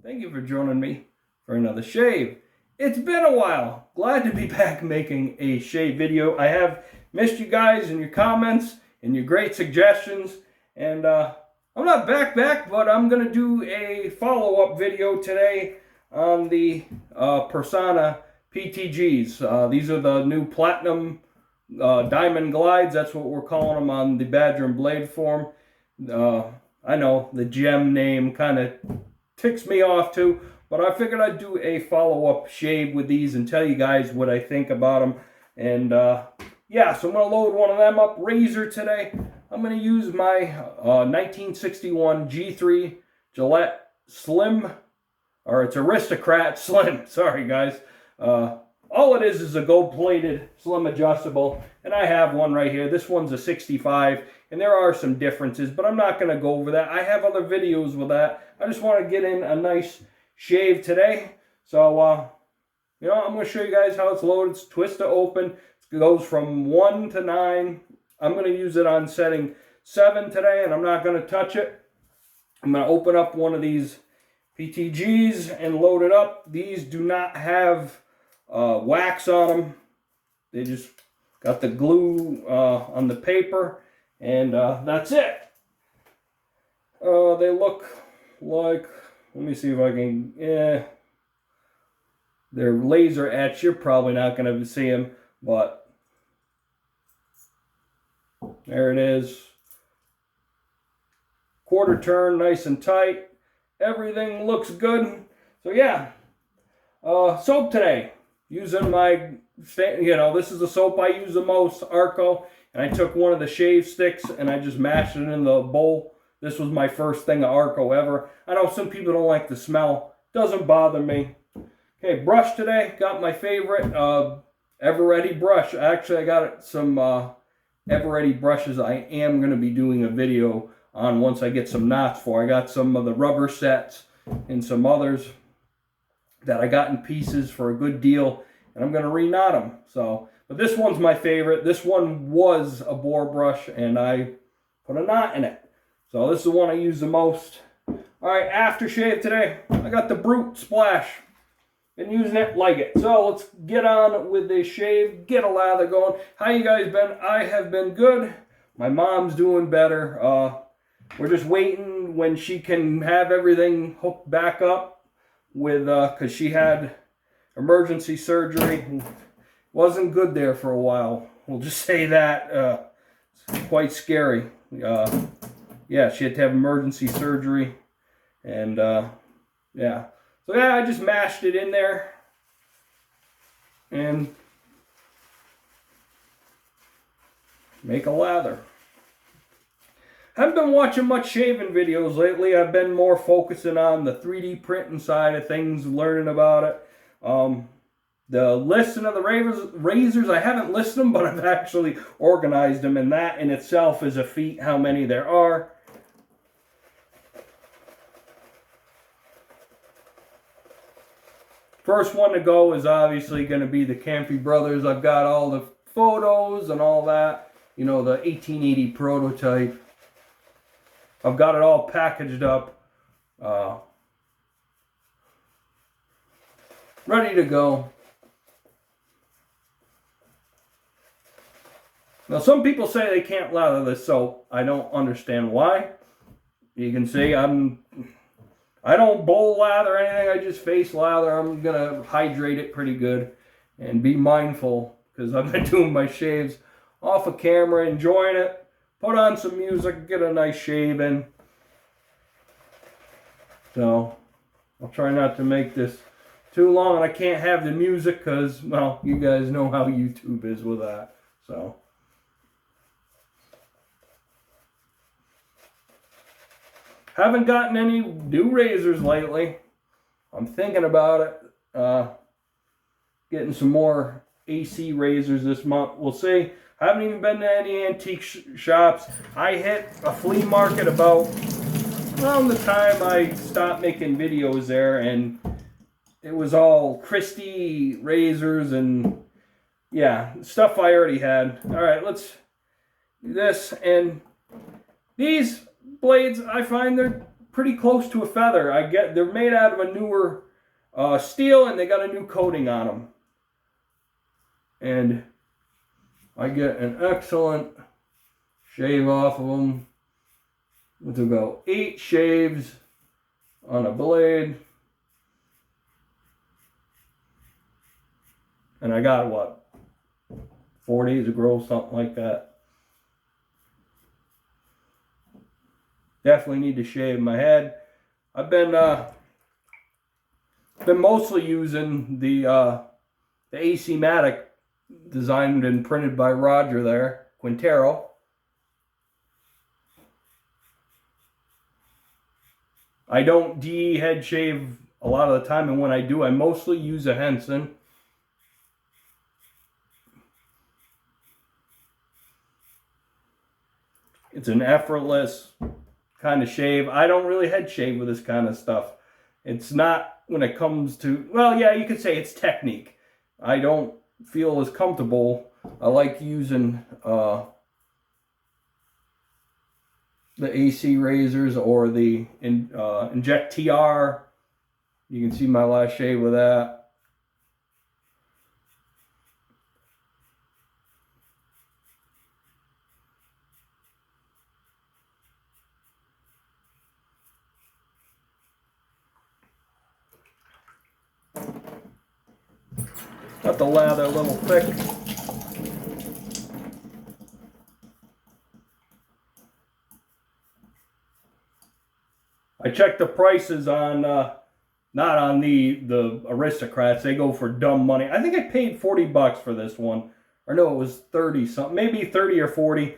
Thank you for joining me for another shave. It's been a while. Glad to be back making a shave video. I have missed you guys and your comments and your great suggestions. And I'm not back, but I'm going to do a follow-up video today on the Personna PTGs. These are the new Platinum Diamond Glides. That's what we're calling them on the Badger and Blade form. I know the gem name kind of ticks me off too, but I figured I'd do a follow-up shave with these and tell you guys what I think about them. And yeah, so I'm going to load one of them up. Razor today. I'm going to use my 1961 G3 Gillette Slim, or it's Aristocrat Slim. Sorry guys. All it is a gold-plated slim adjustable, and I have one right here. This one's a 65, and there are some differences, but I'm not going to go over that. I have other videos with that. I just want to get in a nice shave today. So, you know, I'm going to show you guys how it's loaded. It's twist to open. It goes from 1 to 9. I'm going to use it on setting 7 today, and I'm not going to touch it. I'm going to open up one of these PTGs and load it up. These do not have wax on them. They just got the glue on the paper, and that's it. They look like, let me see if I can, they're laser etched. You're probably not going to see them, but there it is. Quarter turn, nice and tight. Everything looks good. So yeah, soap today. Using my, you know, this is the soap I use the most, Arko. And I took one of the shave sticks and I just mashed it in the bowl. This was my first thing of Arko ever. I know some people don't like the smell. Doesn't bother me. Okay, brush today. Got my favorite Ever-Ready brush. Actually, I got some Ever-Ready brushes I am going to be doing a video on once I get some knots for. I got some of the rubber sets and some others that I got in pieces for a good deal, and I'm going to re-knot them. So, but this one's my favorite. This one was a boar brush, and I put a knot in it. So this is the one I use the most. All right, aftershave today. I got the Brut Splash. Been using it, like it. So let's get on with the shave, get a lather going. How you guys been? I have been good. My mom's doing better. We're just waiting when she can have everything hooked back up with, because she had emergency surgery. Wasn't good there for a while. We'll just say that. It's quite scary. Yeah, she had to have emergency surgery. And, yeah. So, yeah, I just mashed it in there. And make a lather. Haven't been watching much shaving videos lately. I've been more focusing on the 3D printing side of things, learning about it. The listing of the razors, I haven't listed them, but I've actually organized them, and that in itself is a feat, how many there are. First one to go is obviously going to be the Campy Brothers. I've got all the photos and all that. You know, the 1880 prototype. I've got it all packaged up, ready to go. Now, some people say they can't lather this soap. I don't understand why. You can see I don't bowl lather or anything. I just face lather. I'm going to hydrate it pretty good and be mindful, because I've been doing my shaves off of camera, enjoying it. Put on some music, get a nice shave in. So, I'll try not to make this too long. And I can't have the music because, well, you guys know how YouTube is with that. So, haven't gotten any new razors lately. I'm thinking about it. Getting some more AC razors this month. We'll see. I haven't even been to any antique shops. I hit a flea market about around the time I stopped making videos there, and it was all Christie razors and, yeah, stuff I already had. All right, let's do this. And these blades, I find they're pretty close to a feather. They're made out of a newer steel, and they got a new coating on them. And I get an excellent shave off of them with about 8 shaves on a blade. And I got, what, 4 days of growth, something like that. Definitely need to shave my head. I've been mostly using the AC-Matic designed and printed by Roger there, Quintero. I don't DE head shave a lot of the time, and when I do, I mostly use a Henson. It's an effortless kind of shave. I don't really head shave with this kind of stuff. It's not, when it comes to, well, yeah, you could say it's technique. I don't feel as comfortable. I like using the AC razors or the Inject TR. You can see my last shave with that. Got the lather a little thick. I checked the prices on, not on the Aristocrats. They go for dumb money. I think I paid 40 bucks for this one. Or no, it was 30 something. Maybe 30 or 40.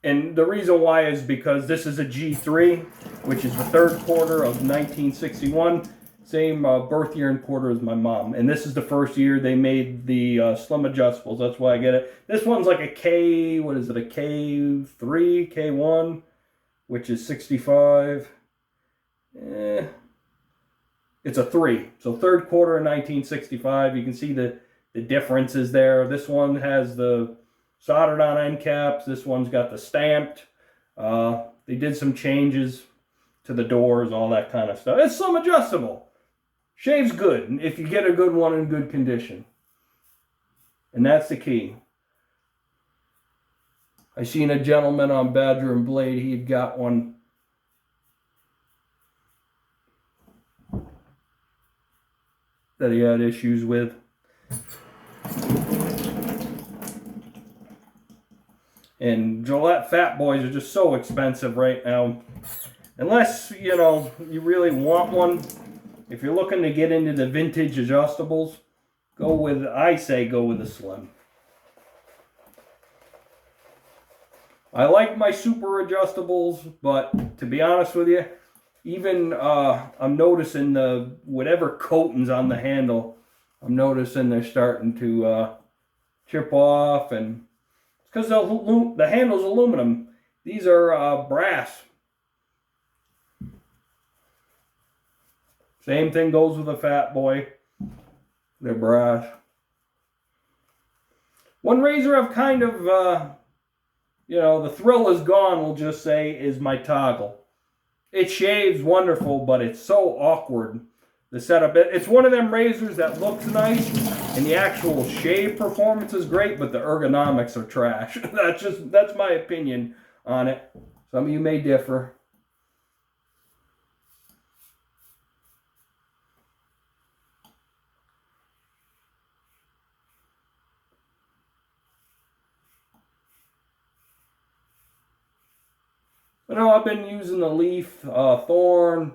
And the reason why is because this is a G3, which is the 3rd quarter of 1961. Same birth year and quarter as my mom. And this is the first year they made the slim adjustables. That's why I get it. This one's like a K, what is it, a K3, K1, which is 65. It's a 3. So 3rd quarter of 1965. You can see the differences there. This one has the soldered on end caps. This one's got the stamped. They did some changes to the doors, all that kind of stuff. It's slim adjustable. Shaves good if you get a good one in good condition. And that's the key. I seen a gentleman on Badger and Blade. He'd got one that he had issues with. And Gillette Fat Boys are just so expensive right now. Unless, you know, you really want one. If you're looking to get into the vintage adjustables, I say go with the slim. I like my super adjustables, but to be honest with you, even I'm noticing whatever coatings on the handle, I'm noticing they're starting to chip off, and it's because the handle's aluminum. These are brass. Same thing goes with a Fat Boy. They're brass. One razor I've kind of, you know, the thrill is gone, we'll just say, is my Toggle. It shaves wonderful, but it's so awkward. The setup, it's one of them razors that looks nice, and the actual shave performance is great, but the ergonomics are trash. That's my opinion on it. Some of you may differ. I know I've been using the Leaf Thorn.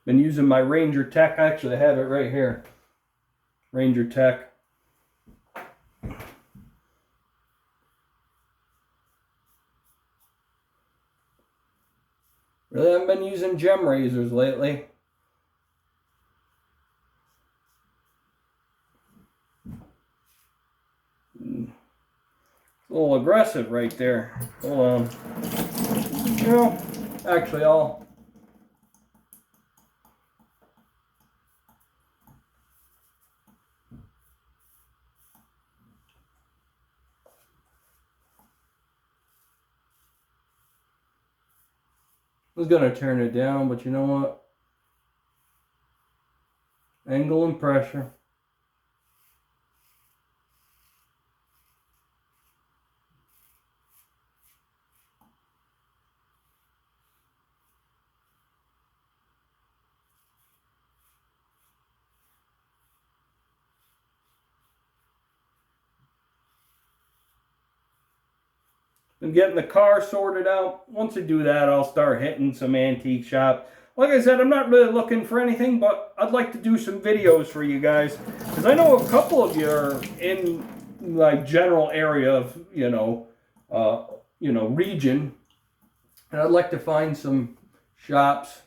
Been using my Ranger Tech. Actually, I have it right here. Ranger Tech. Really haven't been using gem razors lately. A little aggressive right there. Hold on. You know, actually I'll I was going to turn it down, but you know what? Angle and pressure. I'm getting the car sorted out. Once I do that, I'll start hitting some antique shops. Like I said, I'm not really looking for anything, but I'd like to do some videos for you guys, because I know a couple of you are in like general area of region, and I'd like to find some shops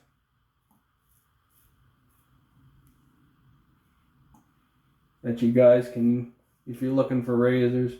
that you guys can, if you're looking for razors.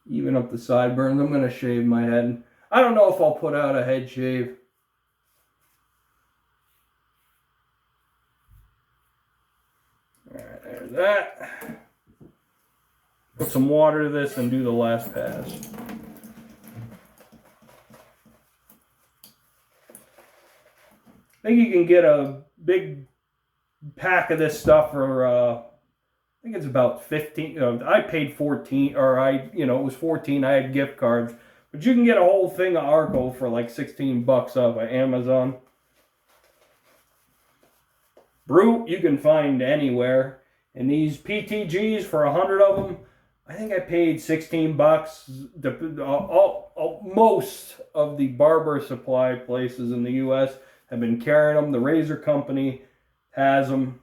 Even up the sideburns. I'm going to shave my head. I don't know if I'll put out a head shave. Alright, there's that. Put some water to this and do the last pass. I think you can get a big pack of this stuff for I think it's about 15. I paid 14, or it was 14. I had gift cards, but you can get a whole thing of Arko for like 16 bucks off of Amazon. Brut you can find anywhere, and these PTGs for 100 of them, I think I paid 16 bucks. Most of the barber supply places in the U.S. have been carrying them. The razor company has them.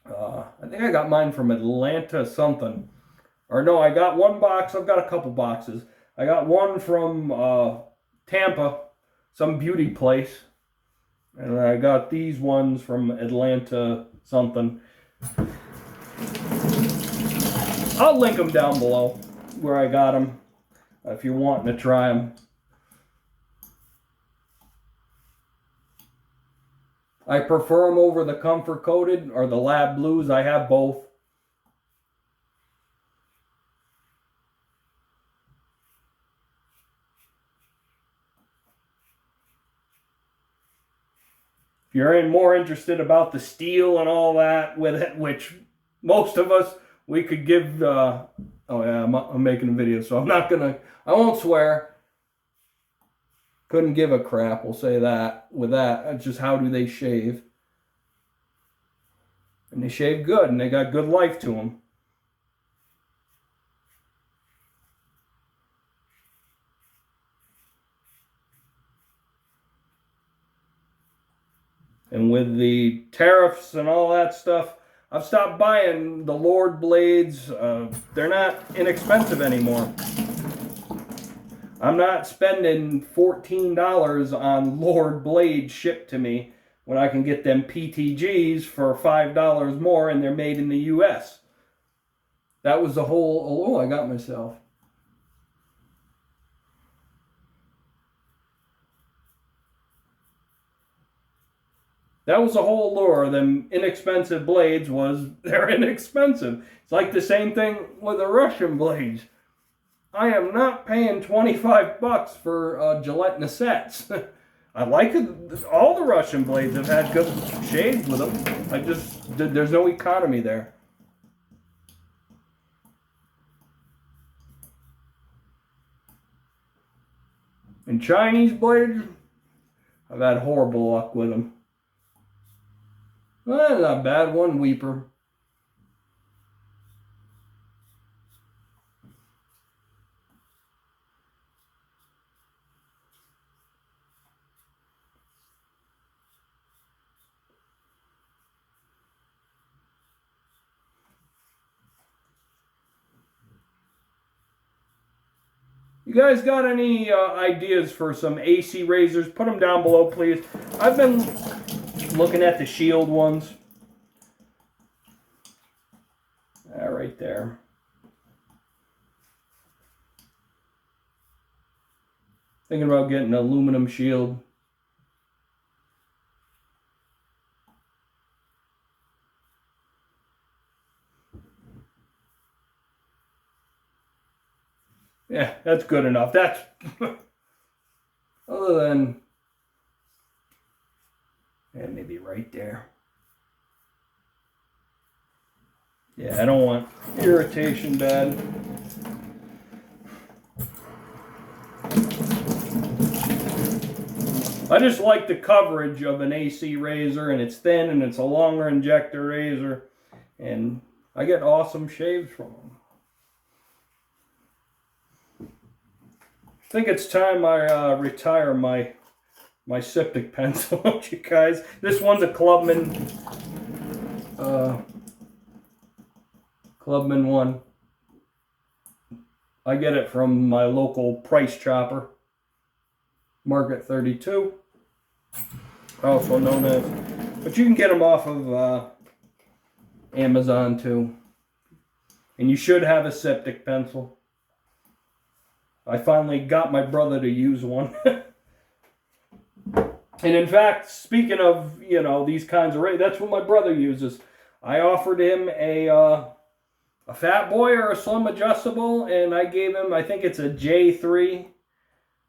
I think I got mine from Atlanta something. Or no, I got one box. I've got a couple boxes. I got one from Tampa, some beauty place. And I got these ones from Atlanta something. I'll link them down below where I got them if you're wanting to try them. I prefer them over the Comfort Coated or the Lab Blues. I have both. If you're more interested about the steel and all that with it, which most of us, we could give, oh yeah, I'm making a video, so I won't swear. Couldn't give a crap, we'll say that. With that, it's just how do they shave. And they shave good, and they got good life to them. And with the tariffs and all that stuff, I've stopped buying the Lord blades. They're not inexpensive anymore. I'm not spending $14 on Lord blades shipped to me when I can get them PTGs for $5 more, and they're made in the U.S. That was the whole, oh, I got myself. That was the whole lure of them inexpensive blades, was they're inexpensive. It's like the same thing with the Russian blades. I am not paying 25 bucks for Gillette Nassettes. I like it. All the Russian blades have had good shaves with them. There's no economy there. And Chinese blades, I've had horrible luck with them. Well, not bad, one weeper. You guys got any ideas for some AC razors? Put them down below, please. I've been looking at the Shield ones. Right there. Thinking about getting an aluminum shield. Yeah, that's good enough. That's other than, yeah, maybe right there. Yeah, I don't want irritation bad. I just like the coverage of an AC razor, and it's thin and it's a longer injector razor, and I get awesome shaves from them. I think it's time I retire my Septic pencil, don't you guys? This one's a Clubman one. I get it from my local price chopper, Market 32, also known as, but you can get them off of Amazon too. And you should have a Septic pencil. I finally got my brother to use one. And in fact, speaking of, you know, these kinds of that's what my brother uses. I offered him a Fat Boy or a Slim Adjustable, and I gave him, I think it's a J3,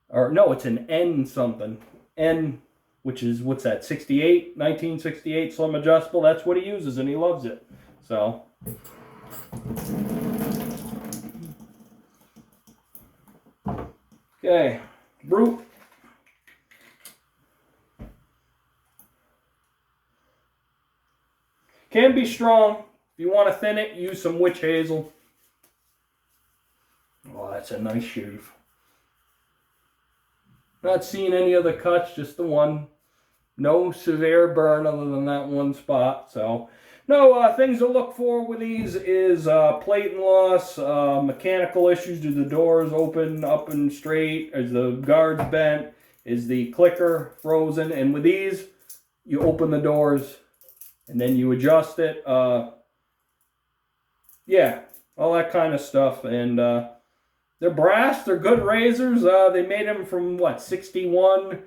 or no, it's an N something. N, which is, what's that, 68, 1968 Slim Adjustable. That's what he uses, and he loves it. So, okay, Brut. Can be strong. If you want to thin it, use some witch hazel. Oh, that's a nice shave. Not seeing any other cuts, just the one. No severe burn other than that one spot. So, no, things to look for with these is plate loss, mechanical issues. Do the doors open up and straight? Is the guards bent? Is the clicker frozen? And with these, you open the doors and then you adjust it. Yeah, all that kind of stuff. And they're brass. They're good razors. They made them from, what, 61,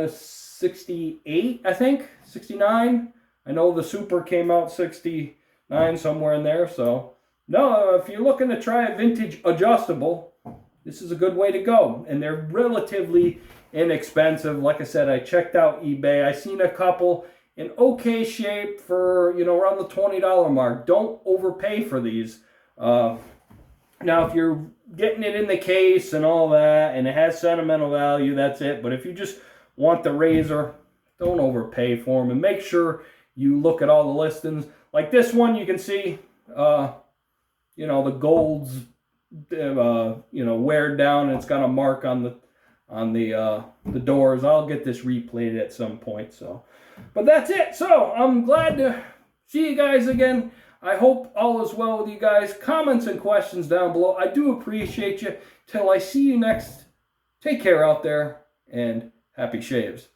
68, I think? 69? I know the Super came out 69, somewhere in there. So, no, if you're looking to try a vintage adjustable, this is a good way to go. And they're relatively inexpensive. Like I said, I checked out eBay. I seen a couple in okay shape for, you know, around the $20 mark. Don't overpay for these. Now, if you're getting it in the case and all that, and it has sentimental value, that's it. But if you just want the razor, don't overpay for them. And make sure you look at all the listings. Like this one, you can see, you know, the gold's, you know, wear down, and it's got a mark on the doors. I'll get this replated at some point. So, but that's it. So I'm glad to see you guys again. I hope all is well with you guys. Comments and questions down below. I do appreciate you. Till I see you next, take care out there, and happy shaves.